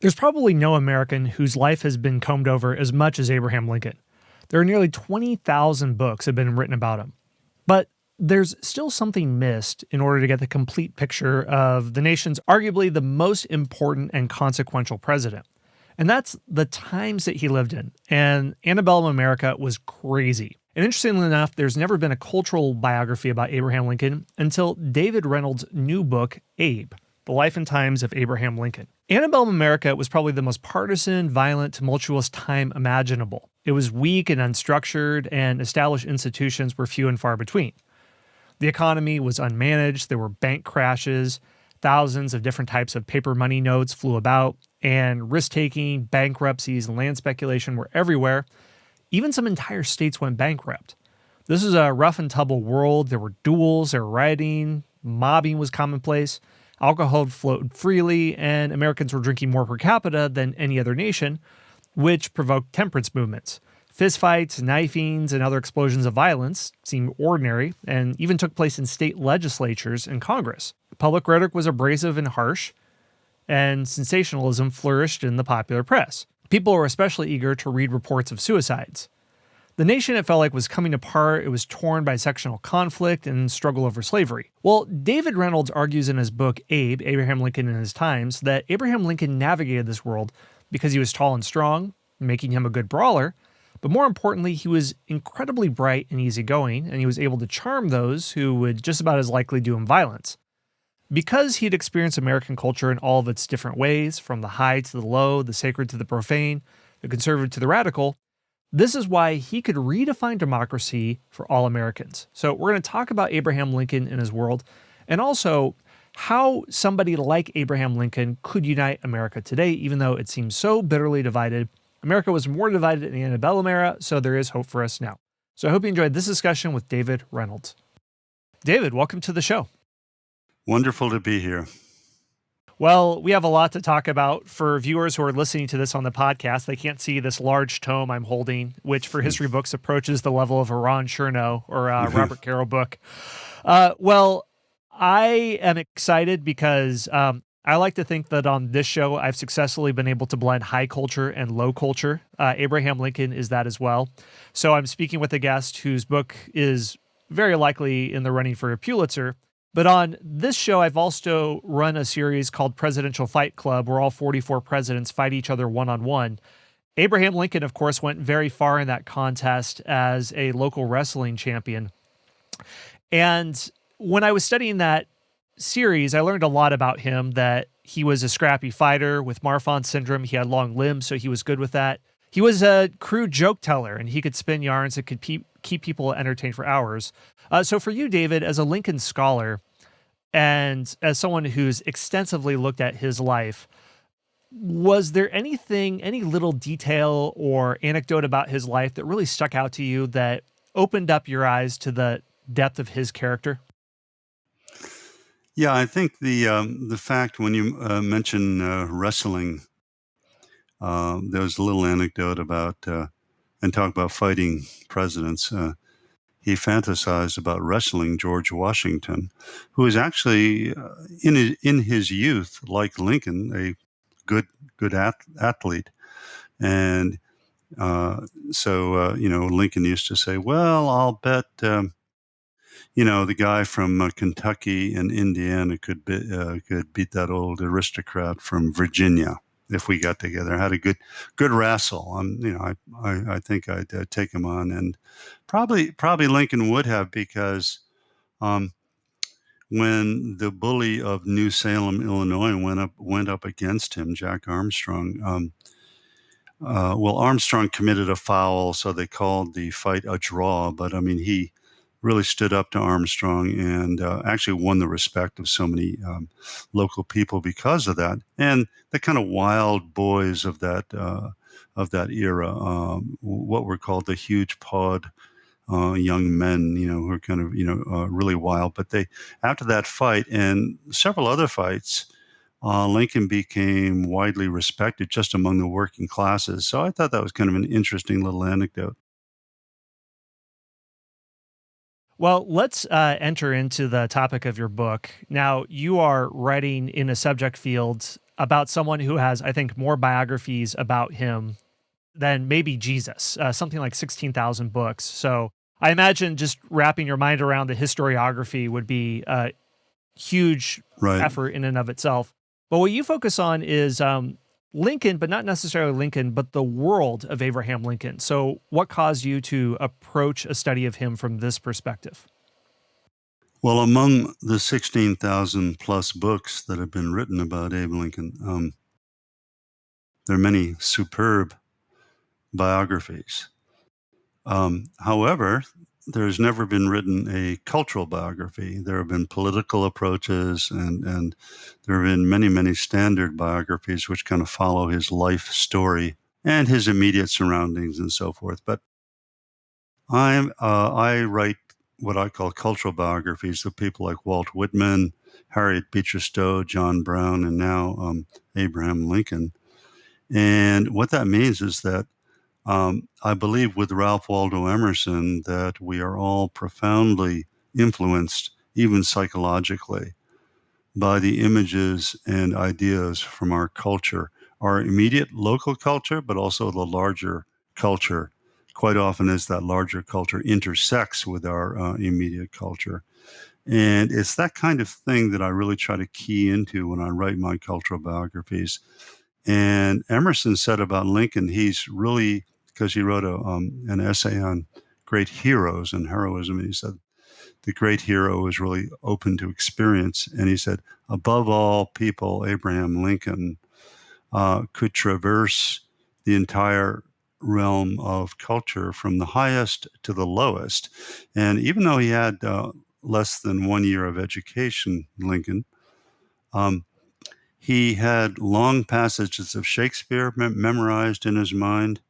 There's probably no American whose life has been combed over as much as Abraham Lincoln. There are nearly 20,000 books that have been written about him. But there's still something missed in order to get the complete picture of the nation's arguably the most important and consequential president. And that's the times that he lived in. And Antebellum America was crazy. And interestingly enough, there's never been a cultural biography about Abraham Lincoln until David Reynolds' new book, Abe, The Life and Times of Abraham Lincoln. Antebellum America was probably the most partisan, violent, tumultuous time imaginable. It was weak and unstructured, and established institutions were few and far between. The economy was unmanaged, there were bank crashes, thousands of different types of paper money notes flew about, and risk-taking, bankruptcies, and land speculation were everywhere. Even some entire states went bankrupt. This is a rough-and-tumble world. There were duels, there were rioting, mobbing was commonplace, alcohol flowed freely, and Americans were drinking more per capita than any other nation, which provoked temperance movements. Fistfights, knifings, and other explosions of violence seemed ordinary and even took place in state legislatures and Congress. Public rhetoric was abrasive and harsh, and sensationalism flourished in the popular press. People were especially eager to read reports of suicides. The nation, it felt like, was coming apart. It was torn by sectional conflict and struggle over slavery. Well, David Reynolds argues in his book, Abe, Abraham Lincoln and His Times, that Abraham Lincoln navigated this world because he was tall and strong, making him a good brawler, but more importantly, he was incredibly bright and easygoing, and he was able to charm those who would just about as likely do him violence. Because he'd experienced American culture in all of its different ways, from the high to the low, the sacred to the profane, the conservative to the radical, this is why he could redefine democracy for all Americans. So we're going to talk about Abraham Lincoln and his world, and also how somebody like Abraham Lincoln could unite America today, even though it seems so bitterly divided. America was more divided in the Antebellum era, so there is hope for us now. So I hope you enjoyed this discussion with David Reynolds. David, welcome to the show. Wonderful to be here. Well, we have a lot to talk about. For viewers who are listening to this on the podcast, they can't see this large tome I'm holding, which for history books approaches the level of a Ron Chernow or a Robert Caro book. Well, I am excited because I like to think that on this show, I've successfully been able to blend high culture and low culture. Abraham Lincoln is that as well. So I'm speaking with a guest whose book is very likely in the running for a Pulitzer. But on this show, I've also run a series called Presidential Fight Club, where all 44 presidents fight each other one-on-one. Abraham Lincoln, of course, went very far in that contest as a local wrestling champion. And when I was studying that series, I learned a lot about him, that he was a scrappy fighter with Marfan syndrome. He had long limbs, so he was good with that. He was a crude joke teller, and he could spin yarns that could keep people entertained for hours. So for you, David, as a Lincoln scholar, and as someone who's extensively looked at his life, was there anything, any little detail or anecdote about his life that really stuck out to you that opened up your eyes to the depth of his character? Yeah, I think the fact when you mention wrestling, there was a little anecdote about and talk about fighting presidents. He fantasized about wrestling George Washington, who was actually in his youth, like Lincoln, a good athlete, and Lincoln used to say, "Well, I'll bet." The guy from Kentucky and Indiana could beat that old aristocrat from Virginia if we got together. Had a good wrestle. I think I'd take him on, and probably Lincoln would have, because when the bully of New Salem, Illinois, went up against him, Jack Armstrong. Armstrong committed a foul, so they called the fight a draw. But I mean, he really stood up to Armstrong and actually won the respect of so many local people because of that. And the kind of wild boys of that era, what were called the huge pawed young men, who are kind of really wild. But after that fight and several other fights, Lincoln became widely respected just among the working classes. So I thought that was kind of an interesting little anecdote. Well, let's enter into the topic of your book. Now, you are writing in a subject field about someone who has, I think, more biographies about him than maybe Jesus, something like 16,000 books. So I imagine just wrapping your mind around the historiography would be a huge Right. effort in and of itself. But what you focus on is Lincoln, but not necessarily Lincoln, but the world of Abraham Lincoln. So what caused you to approach a study of him from this perspective? Well, among the 16,000 plus books that have been written about Abe Lincoln, there are many superb biographies. However, there's never been written a cultural biography. There have been political approaches, and there have been many, many standard biographies which kind of follow his life story and his immediate surroundings and so forth. But I write what I call cultural biographies of people like Walt Whitman, Harriet Beecher Stowe, John Brown, and now Abraham Lincoln. And what that means is that I believe with Ralph Waldo Emerson that we are all profoundly influenced, even psychologically, by the images and ideas from our culture, our immediate local culture, but also the larger culture. Quite often, as that larger culture intersects with our immediate culture. And it's that kind of thing that I really try to key into when I write my cultural biographies. And Emerson said about Lincoln, he's really, because he wrote an essay on great heroes and heroism, and he said, the great hero is really open to experience. And he said, above all people, Abraham Lincoln could traverse the entire realm of culture from the highest to the lowest. And even though he had less than 1 year of education, Lincoln, um, he had long passages of Shakespeare memorized in his mind,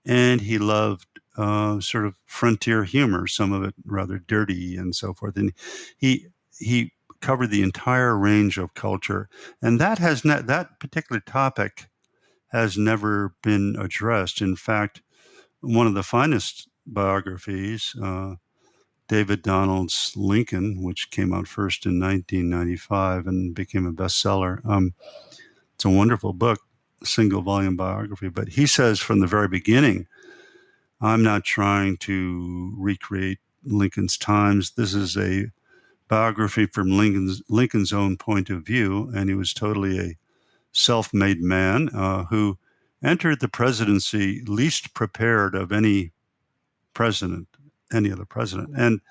and he loved sort of frontier humor, some of it rather dirty and so forth. And he covered the entire range of culture, and that particular topic has never been addressed. In fact, one of the finest biographies, David Donald's Lincoln, which came out first in 1995 and became a bestseller. It's a wonderful book, single volume biography. But he says from the very beginning, I'm not trying to recreate Lincoln's times. This is a biography from Lincoln's own point of view, and he was totally a self-made man who entered the presidency least prepared of any other president. And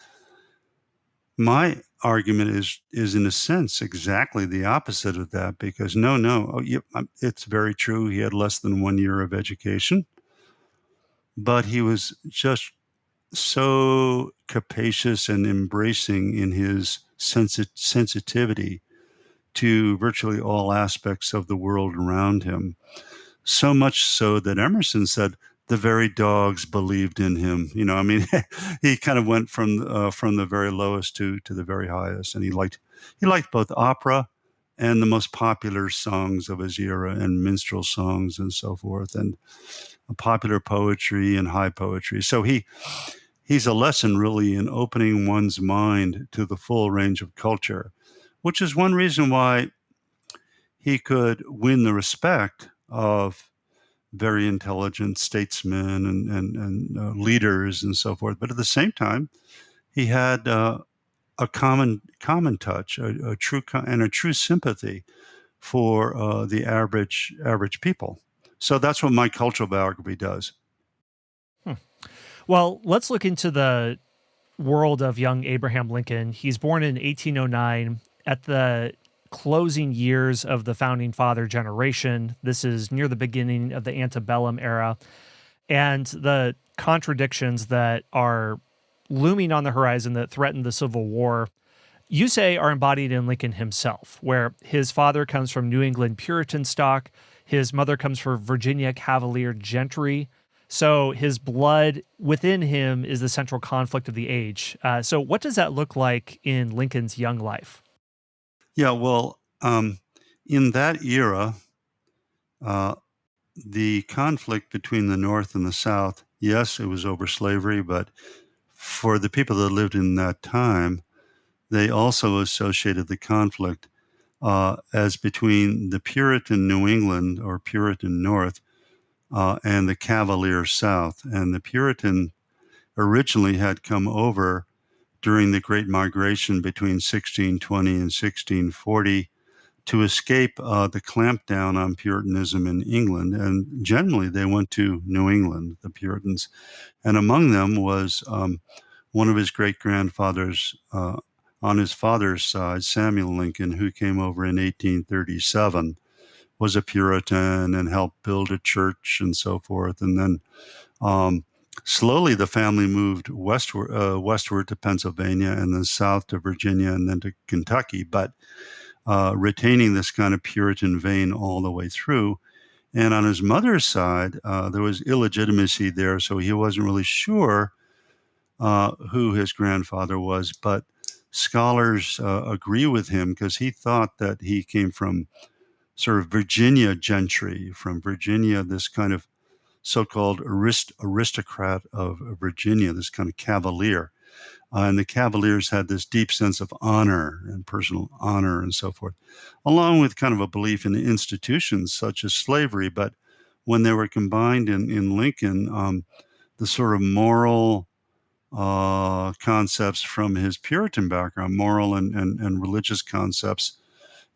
my argument is in a sense exactly the opposite of that, because it's very true. He had less than 1 year of education, but he was just so capacious and embracing in his sensitivity to virtually all aspects of the world around him. So much so that Emerson said the very dogs believed in him. I mean, he kind of went from the very lowest to the very highest, and he liked both opera and the most popular songs of his era, and minstrel songs and so forth, and popular poetry and high poetry. So he's a lesson really in opening one's mind to the full range of culture, which is one reason why he could win the respect of very intelligent statesmen and leaders and so forth. But at the same time, he had a common touch, a true sympathy for the average people. So that's what my cultural biography does. Well, let's look into the world of young Abraham Lincoln. He's born in 1809 at the closing years of the founding father generation. This is near the beginning of the Antebellum era. And the contradictions that are looming on the horizon that threaten the Civil War, you say, are embodied in Lincoln himself, where his father comes from New England Puritan stock, his mother comes from Virginia Cavalier gentry. So his blood within him is the central conflict of the age. So what does that look like in Lincoln's young life? Yeah, well, in that era, uh, the conflict between the North and the South, yes, it was over slavery, but for the people that lived in that time, they also associated the conflict as between the Puritan New England or Puritan North and the Cavalier South. And the Puritan originally had come over during the Great Migration between 1620 and 1640 to escape the clampdown on Puritanism in England. And generally, they went to New England, the Puritans. And among them was one of his great-grandfathers on his father's side, Samuel Lincoln, who came over in 1837, was a Puritan and helped build a church and so forth. And then slowly the family moved westward to Pennsylvania and then south to Virginia and then to Kentucky, but retaining this kind of Puritan vein all the way through. And on his mother's side, there was illegitimacy there, so he wasn't really sure who his grandfather was, but scholars agree with him because he thought that he came from sort of Virginia gentry, from Virginia, this kind of so-called aristocrat of Virginia, this kind of cavalier. And the Cavaliers had this deep sense of honor and personal honor and so forth, along with kind of a belief in institutions such as slavery. But when they were combined in Lincoln, the sort of moral concepts from his Puritan background, moral and religious concepts,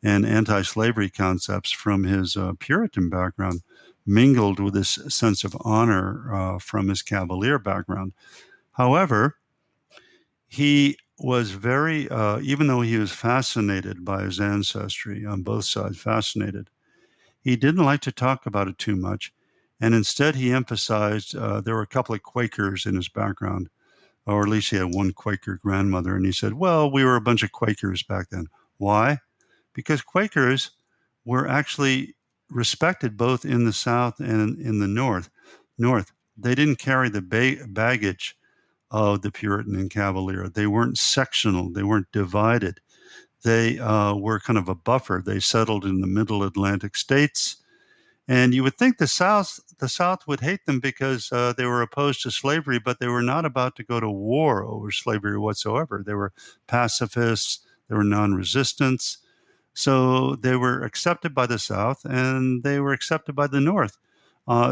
and anti-slavery concepts from his Puritan background, mingled with this sense of honor from his Cavalier background. However, he was very, even though he was fascinated by his ancestry on both sides, fascinated, he didn't like to talk about it too much. And instead, he emphasized there were a couple of Quakers in his background, or at least he had one Quaker grandmother. And he said, well, we were a bunch of Quakers back then. Why? Because Quakers were actually respected both in the South and in the North. They didn't carry the baggage of the Puritan and Cavalier. They weren't sectional. They weren't divided. They were kind of a buffer. They settled in the middle Atlantic states. And you would think the South would hate them because they were opposed to slavery, but they were not about to go to war over slavery whatsoever. They were pacifists. They were non-resistants. So they were accepted by the South and they were accepted by the North.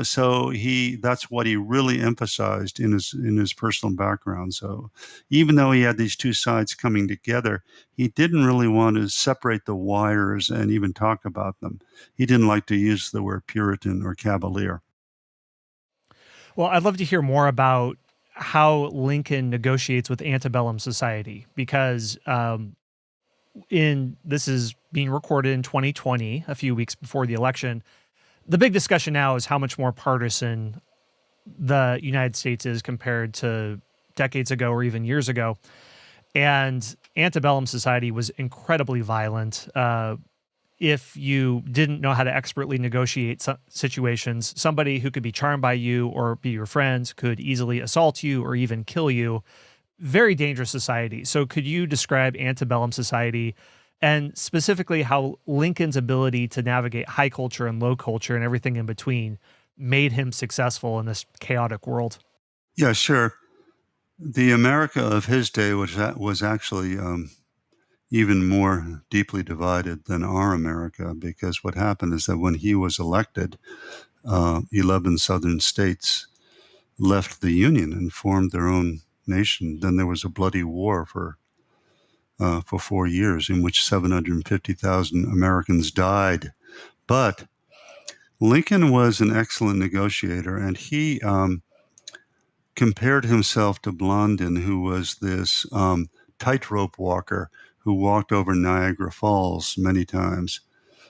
So that's what he really emphasized in his personal background. So even though he had these two sides coming together, he didn't really want to separate the wires and even talk about them. He didn't like to use the word Puritan or Cavalier. Well, I'd love to hear more about how Lincoln negotiates with antebellum society, because this is being recorded in 2020, a few weeks before the election. The big discussion now is how much more partisan the United States is compared to decades ago or even years ago. And antebellum society was incredibly violent. If you didn't know how to expertly negotiate situations, somebody who could be charmed by you or be your friends could easily assault you or even kill you. Very dangerous society. So could you describe antebellum society and specifically how Lincoln's ability to navigate high culture and low culture and everything in between made him successful in this chaotic world? Yeah, sure. The America of his day was actually even more deeply divided than our America, because what happened is that when he was elected, 11 southern states left the Union and formed their own nation. Then there was a bloody war for 4 years in which 750,000 Americans died. But Lincoln was an excellent negotiator, and he compared himself to Blondin, who was this tightrope walker who walked over Niagara Falls many times,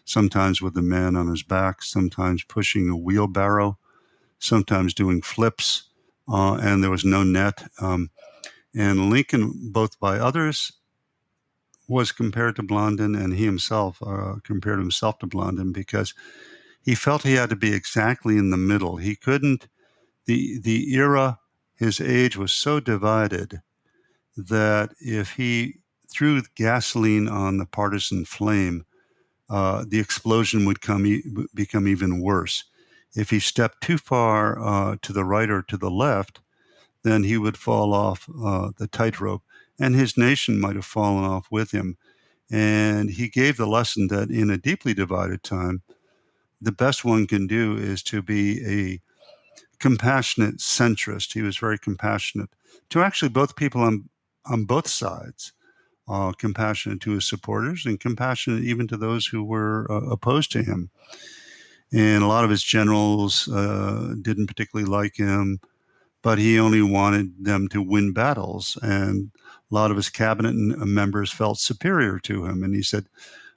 sometimes with a man on his back, sometimes pushing a wheelbarrow, sometimes doing flips, and there was no net. And Lincoln, both by others, was compared to Blondin, and he himself compared himself to Blondin because he felt he had to be exactly in the middle. He couldn't, the era, his age was so divided that if he threw gasoline on the partisan flame, the explosion would become even worse. If he stepped too far to the right or to the left, then he would fall off the tightrope, and his nation might have fallen off with him. And he gave the lesson that in a deeply divided time, the best one can do is to be a compassionate centrist. He was very compassionate to actually both people on both sides, compassionate to his supporters and compassionate even to those who were opposed to him. And a lot of his generals didn't particularly like him, but he only wanted them to win battles. And a lot of his cabinet members felt superior to him. And he said,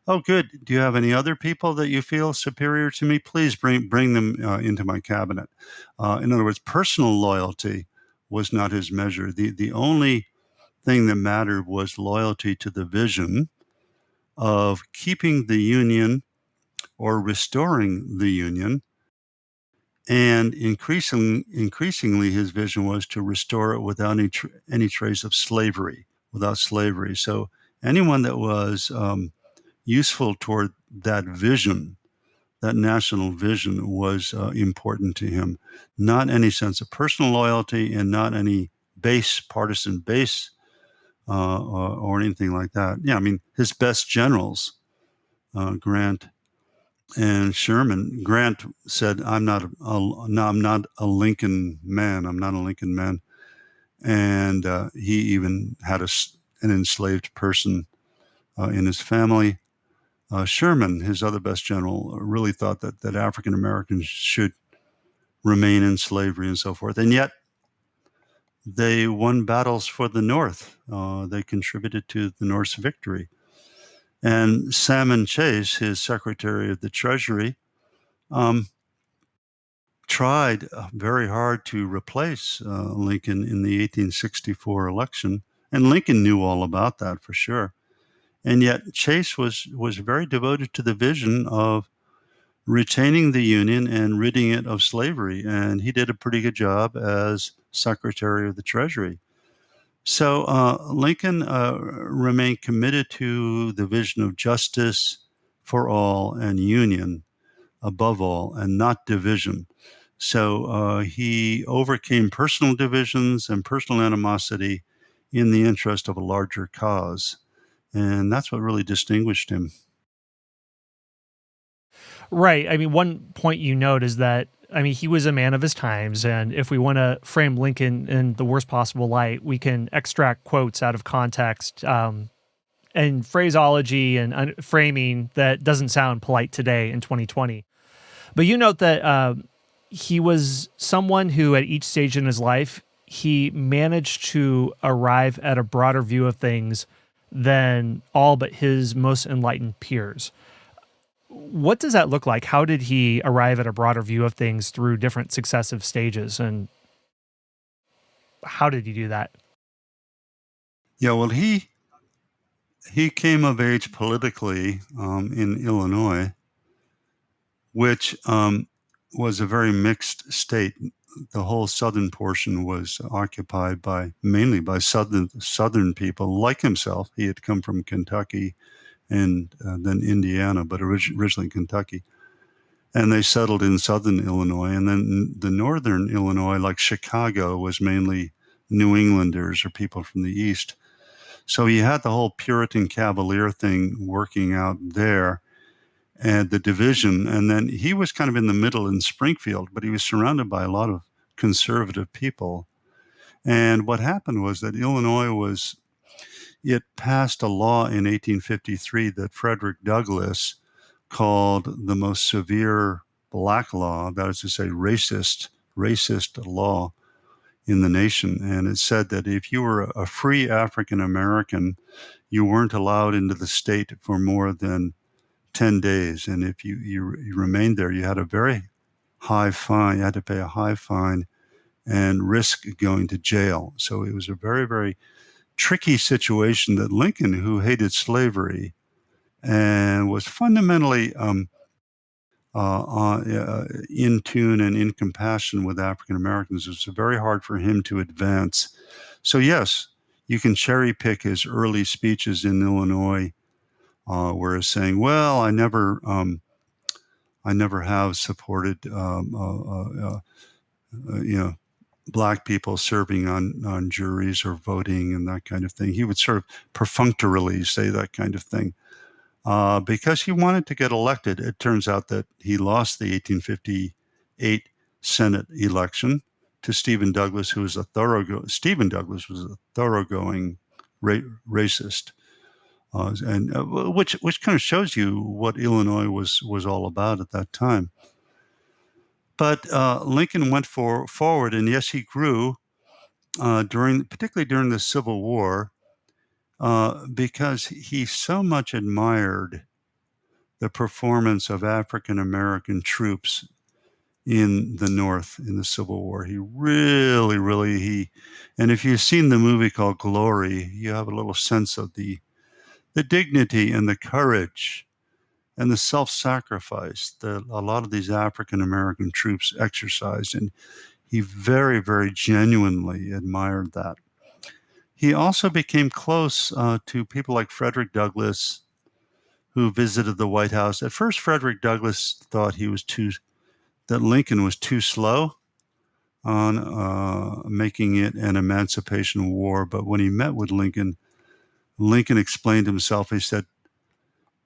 "Oh, good. Do you have any other people that you feel superior to me? Please bring them into my cabinet." In other words, personal loyalty was not his measure. The only thing that mattered was loyalty to the vision of keeping the Union or restoring the Union. And increasingly, his vision was to restore it without any trace of slavery, without slavery. So anyone that was useful toward that vision, that national vision, was important to him. Not any sense of personal loyalty and not any partisan base or anything like that. Yeah, I mean, his best generals, Grant and Sherman. Grant said, I'm not a Lincoln man. I'm not a Lincoln man." And he even had an enslaved person in his family. Sherman, his other best general, really thought that African Americans should remain in slavery and so forth. And yet they won battles for the North. They contributed to the North's victory. And Salmon Chase, his Secretary of the Treasury, um, tried very hard to replace Lincoln in the 1864 election. And Lincoln knew all about that for sure. And yet Chase was very devoted to the vision of retaining the Union and ridding it of slavery. And he did a pretty good job as Secretary of the Treasury. So Lincoln remained committed to the vision of justice for all and union above all, and not division. So he overcame personal divisions and personal animosity in the interest of a larger cause. And that's what really distinguished him. Right. I mean, one point you note is that, I mean, he was a man of his times. And if we want to frame Lincoln in the worst possible light, we can extract quotes out of context and phraseology and framing that doesn't sound polite today in 2020. But you note that he was someone who, at each stage in his life, he managed to arrive at a broader view of things than all but his most enlightened peers. What does that look like? How did he arrive at a broader view of things through different successive stages? And how did he do that? Yeah, well, he came of age politically in Illinois, which was a very mixed state. The whole southern portion was occupied mainly by southern people like himself. He had come from Kentucky and then Indiana, but originally Kentucky. And they settled in southern Illinois. And then the northern Illinois, like Chicago, was mainly New Englanders or people from the East. So you had the whole Puritan Cavalier thing working out there and the division. And then he was kind of in the middle in Springfield, but he was surrounded by a lot of conservative people. And what happened was that it passed a law in 1853 that Frederick Douglass called the most severe black law, that is to say, racist law in the nation. And it said that if you were a free African American, you weren't allowed into the state for more than 10 days. And if you remained there, you had a very high fine. You had to pay a high fine and risk going to jail. So it was a very, very tricky situation that Lincoln, who hated slavery and was fundamentally in tune and in compassion with African Americans, it was very hard for him to advance. So yes, you can cherry pick his early speeches in Illinois, where he's saying, "Well, I never have supported, black people serving on juries or voting and that kind of thing." He would sort of perfunctorily say that kind of thing. because he wanted to get elected. It turns out that he lost the 1858 Senate election to Stephen Douglas, who was Stephen Douglas was a thoroughgoing racist, which kind of shows you what Illinois was all about at that time. But Lincoln went forward, and yes, he grew particularly during the Civil War, because he so much admired the performance of African American troops in the North in the Civil War. He really, and if you've seen the movie called Glory, you have a little sense of the dignity and the courage and the self-sacrifice that a lot of these African American troops exercised. And he very, very genuinely admired that. He also became close to people like Frederick Douglass, who visited the White House. At first, Frederick Douglass thought that Lincoln was too slow on making it an emancipation war. But when he met with Lincoln, Lincoln explained himself. He said,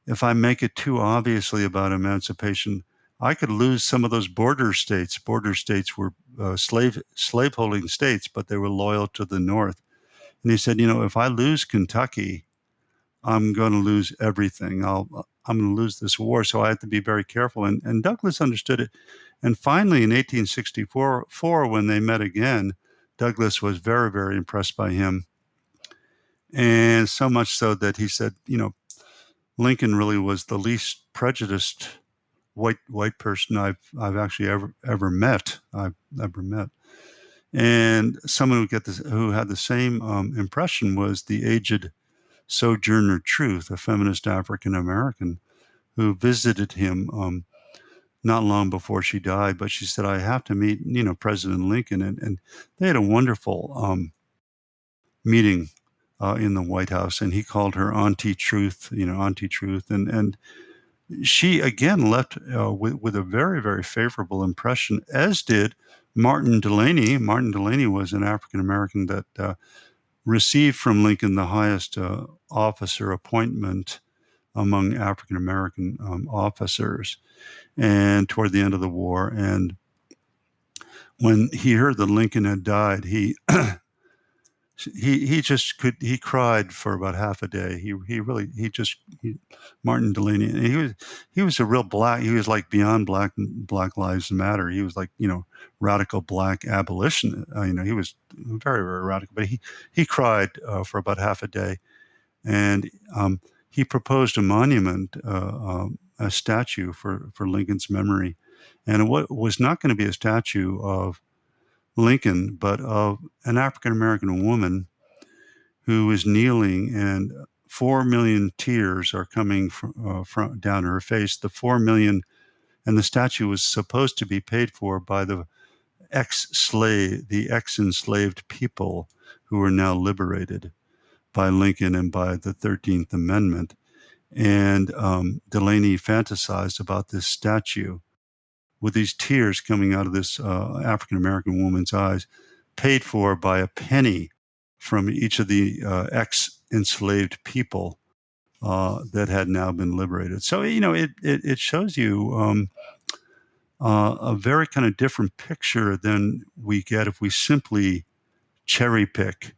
if I make it too obviously about emancipation, I could lose some of those border states. Border states were slaveholding states, but they were loyal to the North. And he said, if I lose Kentucky, I'm going to lose everything. I'm going to lose this war. So I have to be very careful. And Douglas understood it. And finally, in 1864, when they met again, Douglas was very, very impressed by him. And so much so that he said, Lincoln really was the least prejudiced white person I've actually ever met. And someone who had the same impression was the aged Sojourner Truth, a feminist African American, who visited him not long before she died. But she said, I have to meet, President Lincoln. And they had a wonderful meeting in the White House. And he called her Auntie Truth, Auntie Truth. And she, again, left with a very, very favorable impression, as did Martin Delany. Martin Delany was an African American that received from Lincoln the highest officer appointment among African American officers, and toward the end of the war. And when he heard that Lincoln had died, he cried for about half a day. Martin Delany, and he was a real black. He was like beyond Black Lives Matter. He was like, radical black abolition. He was very, very radical. But he cried for about half a day, and he proposed a monument, a statue for Lincoln's memory, and what was not going to be a statue of Lincoln, but of an African American woman who is kneeling, and 4 million tears are coming from down her face. The 4 million, and the statue was supposed to be paid for by the ex-enslaved people who were now liberated by Lincoln and by the 13th Amendment. And Delany fantasized about this statue with these tears coming out of this African-American woman's eyes, paid for by a penny from each of the ex-enslaved people that had now been liberated. So, it shows you a very kind of different picture than we get if we simply cherry pick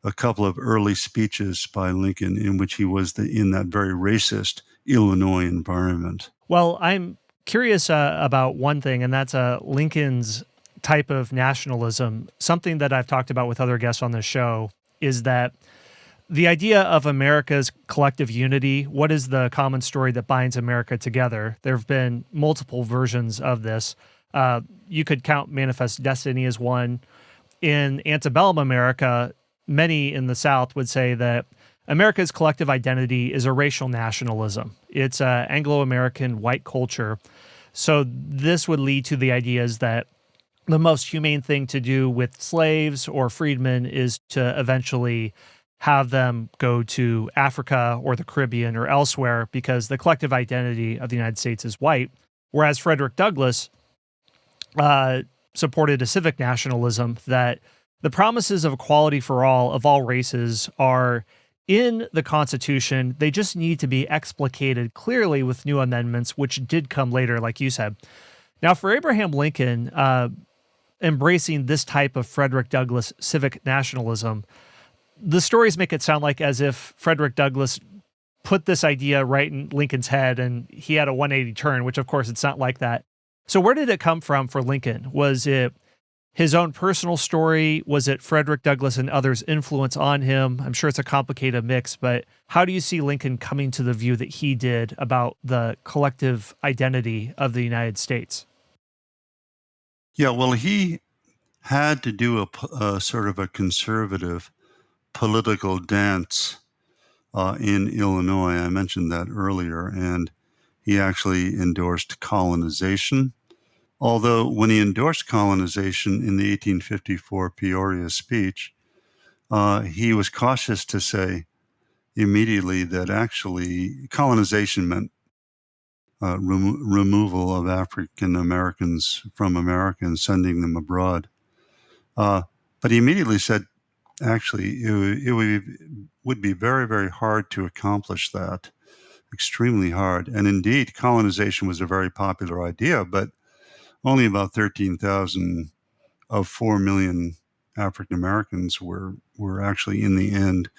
a couple of early speeches by Lincoln in which he was in that very racist Illinois environment. Well, I'm curious about one thing, and that's Lincoln's type of nationalism. Something that I've talked about with other guests on this show is that the idea of America's collective unity, what is the common story that binds America together? There have been multiple versions of this. You could count Manifest Destiny as one. In Antebellum America, many in the South would say that America's collective identity is a racial nationalism. It's Anglo-American white culture. So this would lead to the ideas that the most humane thing to do with slaves or freedmen is to eventually have them go to Africa or the Caribbean or elsewhere because the collective identity of the United States is white. Whereas Frederick Douglass supported a civic nationalism that the promises of equality for all of all races are in the Constitution. They just need to be explicated clearly with new amendments, which did come later, like you said. Now, for Abraham Lincoln, embracing this type of Frederick Douglass civic nationalism, the stories make it sound like as if Frederick Douglass put this idea right in Lincoln's head and he had a 180 turn, which of course it's not like that. So where did it come from for Lincoln? Was it his own personal story? Was it Frederick Douglass and others' influence on him? I'm sure it's a complicated mix, but how do you see Lincoln coming to the view that he did about the collective identity of the United States? Yeah, well, he had to do a sort of a conservative political dance in Illinois. I mentioned that earlier, and he actually endorsed colonization. Although, when he endorsed colonization in the 1854 Peoria speech, he was cautious to say immediately that actually colonization meant removal of African Americans from America and sending them abroad. But he immediately said, actually, would be very, very hard to accomplish that, extremely hard. And indeed, colonization was a very popular idea, but only about 13,000 of 4 million African Americans were actually in the end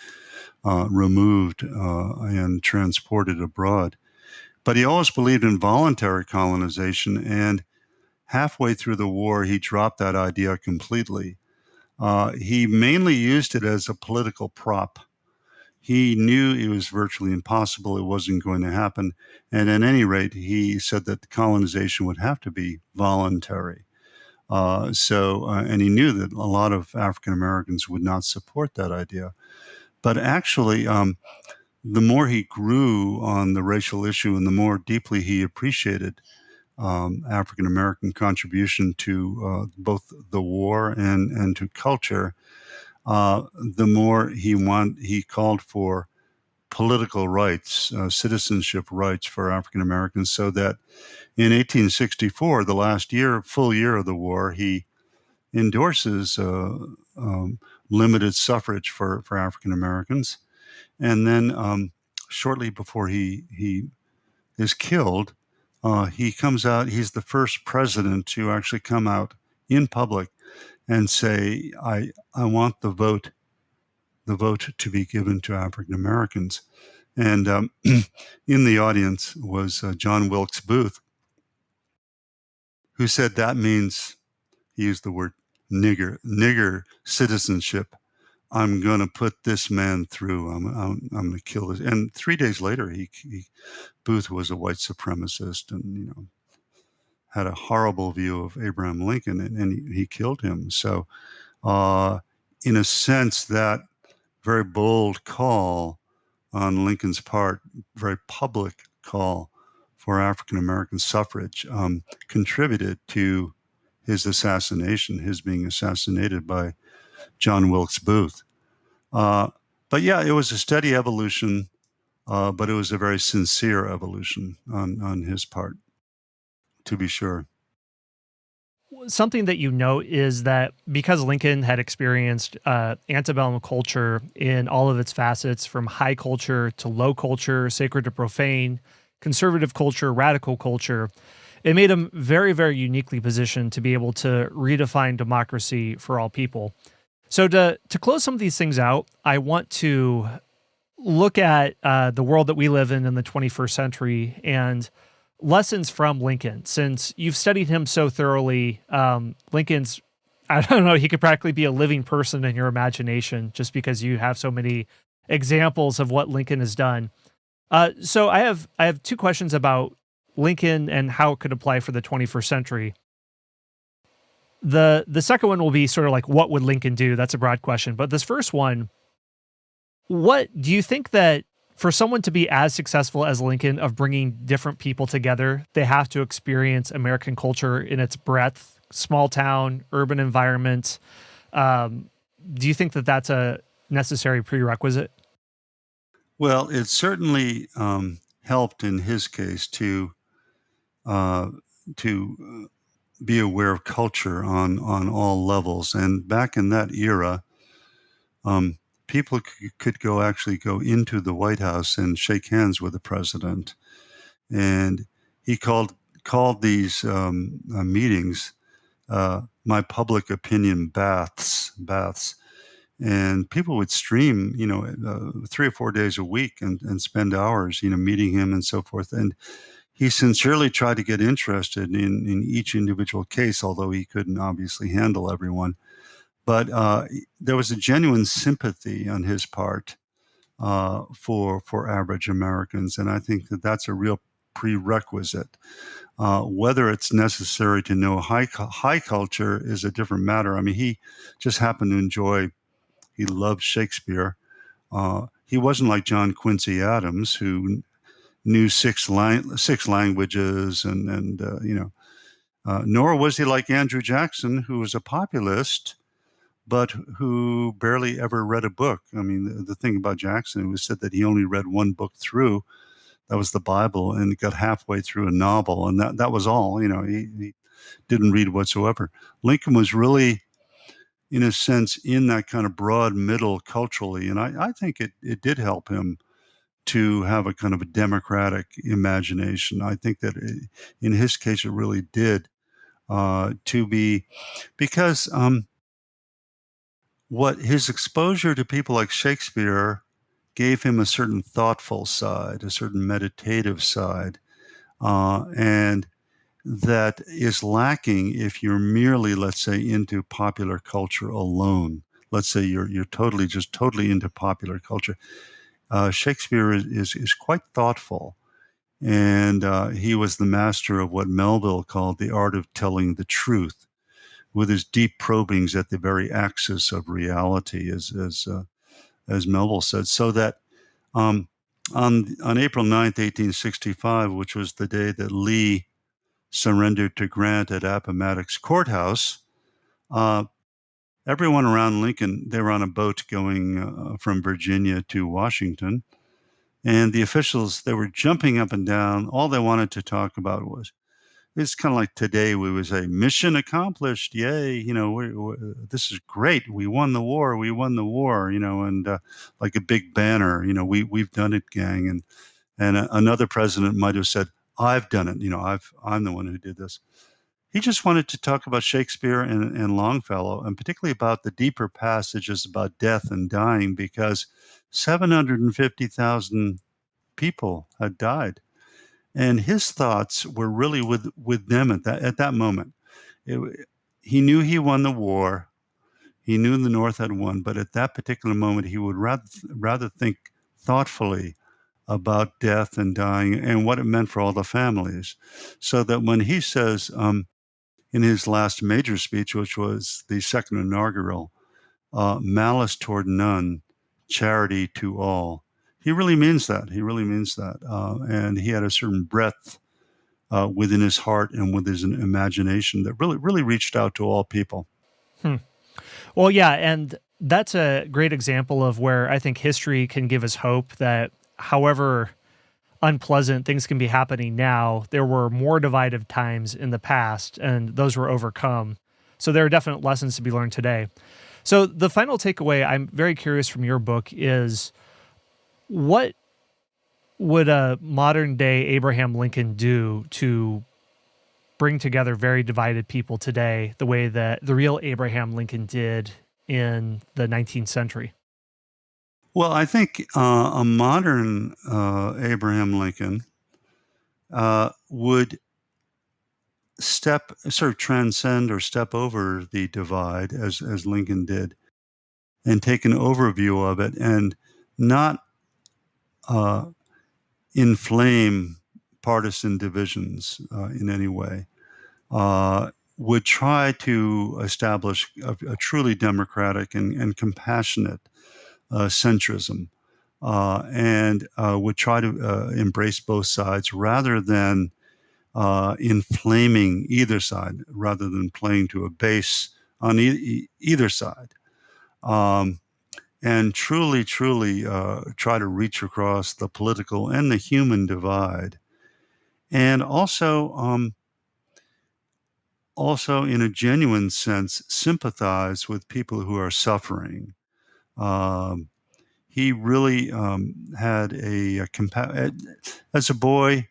removed and transported abroad. But he always believed in voluntary colonization, and halfway through the war, he dropped that idea completely. He mainly used it as a political prop. He knew it was virtually impossible. It wasn't going to happen. And at any rate, he said that colonization would have to be voluntary. And he knew that a lot of African Americans would not support that idea. But actually, the more he grew on the racial issue and the more deeply he appreciated African American contribution to both the war and to culture, the more he called for political rights, citizenship rights for African Americans, so that in 1864, the last full year of the war, he endorses limited suffrage for African Americans. And then shortly before he is killed, he comes out. He's the first president to actually come out in public and say, I want the vote to be given to African Americans. And in the audience was John Wilkes Booth, who said that means, he used the word nigger citizenship. I'm going to put this man through. I'm going to kill this. And 3 days later, Booth was a white supremacist and had a horrible view of Abraham Lincoln, and he killed him. So, in a sense, that very bold call on Lincoln's part, very public call for African American suffrage, contributed to his assassination, his being assassinated by John Wilkes Booth. But yeah, it was a steady evolution, but it was a very sincere evolution on his part, to be sure. Something that you note is that because Lincoln had experienced antebellum culture in all of its facets, from high culture to low culture, sacred to profane, conservative culture, radical culture, it made him very, very uniquely positioned to be able to redefine democracy for all people. So to close some of these things out, I want to look at the world that we live in the 21st century and lessons from Lincoln. Since you've studied him so thoroughly, Lincoln's, I don't know, he could practically be a living person in your imagination just because you have so many examples of what Lincoln has done. So I have two questions about Lincoln and how it could apply for the 21st century. The second one will be sort of like, what would Lincoln do? That's a broad question. But this first one, what do you think that for someone to be as successful as Lincoln of bringing different people together, they have to experience American culture in its breadth, small town, urban environment? Do you think that that's a necessary prerequisite? Well, it certainly helped in his case uh, to be aware of culture on all levels. And back in that era, people could actually go into the White House and shake hands with the president. And he called these meetings my public opinion baths. And people would stream, 3 or 4 days a week and spend hours, meeting him and so forth. And he sincerely tried to get interested in each individual case, although he couldn't obviously handle everyone. But there was a genuine sympathy on his part for average Americans, and I think that that's a real prerequisite. Whether it's necessary to know high culture is a different matter. I mean, he just happened to enjoy. He loved Shakespeare. He wasn't like John Quincy Adams, who knew six languages, nor was he like Andrew Jackson, who was a populist, but who barely ever read a book. I mean, the thing about Jackson, it was said that he only read one book through. That was the Bible, and got halfway through a novel, and that was all. He didn't read whatsoever. Lincoln was really, in a sense, in that kind of broad middle culturally, and I think it did help him to have a kind of a democratic imagination. I think that in his case, it really did to be because what his exposure to people like Shakespeare gave him a certain thoughtful side, a certain meditative side, and that is lacking if you're merely, let's say, into popular culture alone. Let's say you're totally into popular culture. Shakespeare is quite thoughtful, and he was the master of what Melville called the art of telling the truth, with his deep probings at the very axis of reality, as Melville said. So that um, on April 9th, 1865, which was the day that Lee surrendered to Grant at Appomattox Courthouse, uh, everyone around Lincoln, they were on a boat going from Virginia to Washington. And the officials, they were jumping up and down. All they wanted to talk about was, it's kind of like today we would say, mission accomplished, yay, this is great. We won the war, and like a big banner, we've done it, gang. And another president might have said, I've done it, I'm the one who did this. He just wanted to talk about Shakespeare and Longfellow, and particularly about the deeper passages about death and dying, because 750,000 people had died. And his thoughts were really with them at that moment. He knew he won the war. He knew the North had won, but at that particular moment, he would rather think thoughtfully about death and dying and what it meant for all the families. So that when he says in his last major speech, which was the second inaugural, malice toward none, charity to all. He really means that. He really means that. And he had a certain breadth within his heart and with his imagination that really reached out to all people. Hmm. Well, yeah, and that's a great example of where I think history can give us hope that however unpleasant things can be happening now, there were more divided times in the past, and those were overcome. So there are definite lessons to be learned today. So the final takeaway I'm very curious from your book is, what would a modern day Abraham Lincoln do to bring together very divided people today the way that the real Abraham Lincoln did in the 19th century? Well, I think a modern Abraham Lincoln would sort of transcend or step over the divide as Lincoln did, and take an overview of it, and not uh, inflame partisan divisions in any way. Would try to establish a truly democratic and compassionate centrism, and would try to embrace both sides rather than inflaming either side, rather than playing to a base on either side. Um, and truly try to reach across the political and the human divide. And also in a genuine sense, sympathize with people who are suffering. he really had as a boy,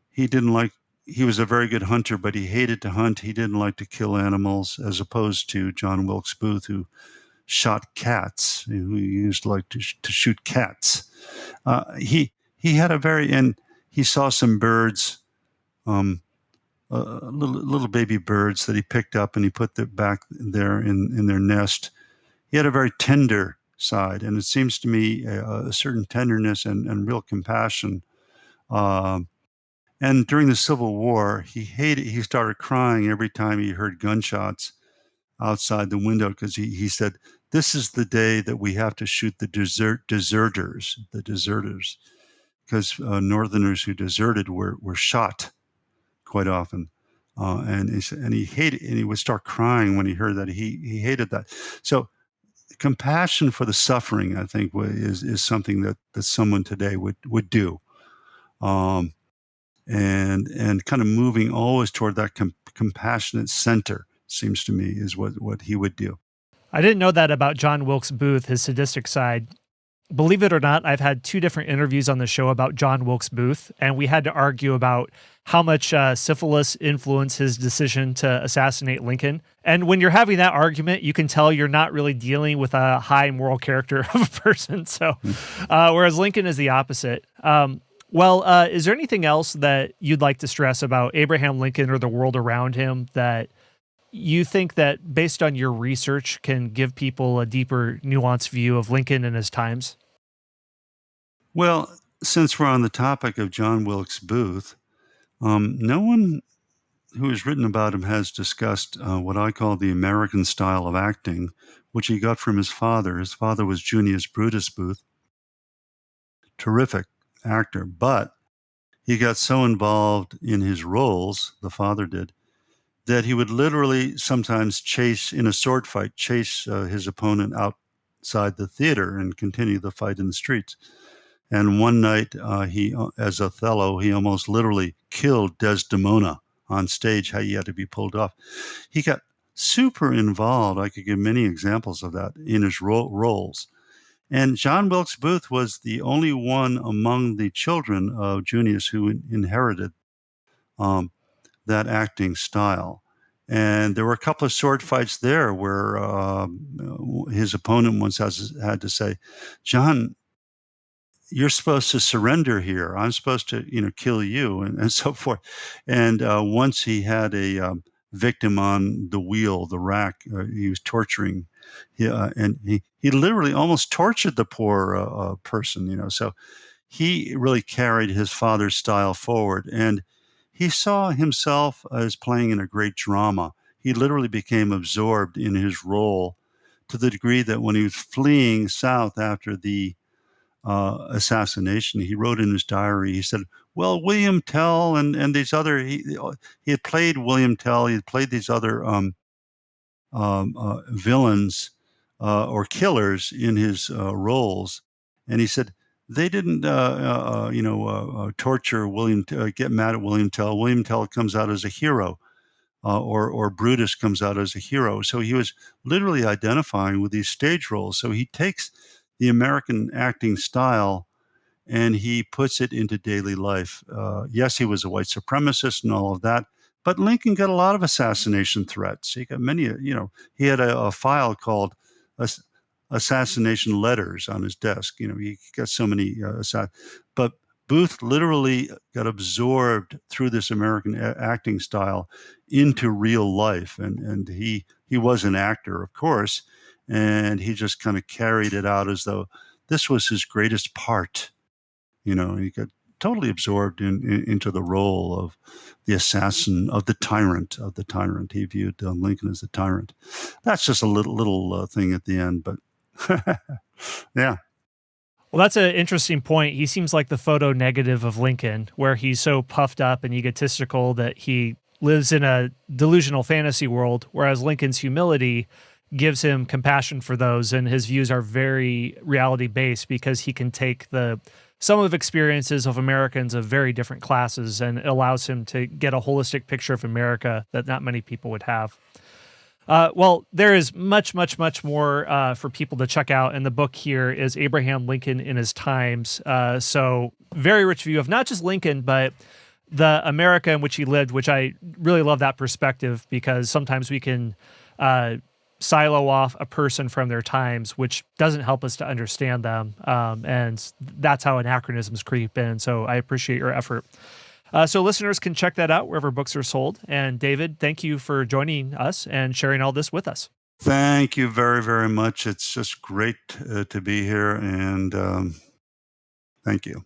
he didn't like, he was a very good hunter, but he hated to hunt. He didn't like to kill animals, as opposed to John Wilkes Booth, who shot cats, who used to like to shoot cats. He had a very, and he saw some birds, little baby birds that he picked up, and he put them back there in their nest. He had a very tender side, and it seems to me a certain tenderness and real compassion. Um, and during the Civil War, he started crying every time he heard gunshots outside the window, because he said, "This is the day that we have to shoot the deserters, because Northerners who deserted were shot quite often." And he hated, and he would start crying when he heard that. He hated that. So compassion for the suffering, I think, is something that someone today would do. And kind of moving always toward that compassionate center, seems to me, is what he would do. I didn't know that about John Wilkes Booth, his sadistic side. Believe it or not, I've had 2 different interviews on the show about John Wilkes Booth, and we had to argue about how much syphilis influenced his decision to assassinate Lincoln. And when you're having that argument, you can tell you're not really dealing with a high moral character of a person. So, whereas Lincoln is the opposite. Is there anything else that you'd like to stress about Abraham Lincoln or the world around him that you think that, based on your research, can give people a deeper, nuanced view of Lincoln and his times? Well, since we're on the topic of John Wilkes Booth, no one who has written about him has discussed what I call the American style of acting, which he got from his father. His father was Junius Brutus Booth, terrific actor, but he got so involved in his roles, the father did, that he would literally sometimes in a sword fight, chase his opponent outside the theater and continue the fight in the streets. And one night, as Othello, he almost literally killed Desdemona on stage. How he had to be pulled off. He got super involved. I could give many examples of that in his roles. And John Wilkes Booth was the only one among the children of Junius who inherited um, that acting style. And there were a couple of sword fights there where his opponent once had to say, "John, you're supposed to surrender here. I'm supposed to, kill you," and so forth. And once he had a victim on the wheel, the rack, he was torturing, and he literally almost tortured the poor person. So he really carried his father's style forward, and he saw himself as playing in a great drama. He literally became absorbed in his role, to the degree that when he was fleeing south after the assassination, he wrote in his diary, he said, "Well, William Tell and these other," he had played William Tell, he had played these other villains or killers in his roles. And he said, "They didn't, torture William, get mad at William Tell. William Tell comes out as a hero, or Brutus comes out as a hero." So he was literally identifying with these stage roles. So he takes the American acting style and he puts it into daily life. Yes, he was a white supremacist and all of that, but Lincoln got a lot of assassination threats. He got many, he had a file called assassination letters on his desk. He got so many, but Booth literally got absorbed through this American acting style into real life. And he was an actor, of course, and he just kind of carried it out as though this was his greatest part. He got totally absorbed into the role of the assassin, of the tyrant. He viewed Lincoln as a tyrant. That's just a little thing at the end, but yeah. Well, that's an interesting point. He seems like the photo negative of Lincoln, where he's so puffed up and egotistical that he lives in a delusional fantasy world, whereas Lincoln's humility gives him compassion for those, and his views are very reality-based because he can take some of experiences of Americans of very different classes, and it allows him to get a holistic picture of America that not many people would have. Well, there is much, much, much more for people to check out. And the book here is Abraham Lincoln in His Times. So very rich view of not just Lincoln, but the America in which he lived, which I really love that perspective, because sometimes we can silo off a person from their times, which doesn't help us to understand them. And that's how anachronisms creep in. So I appreciate your effort. So listeners can check that out wherever books are sold. And David, thank you for joining us and sharing all this with us. Thank you very, very much. It's just great to be here, and thank you.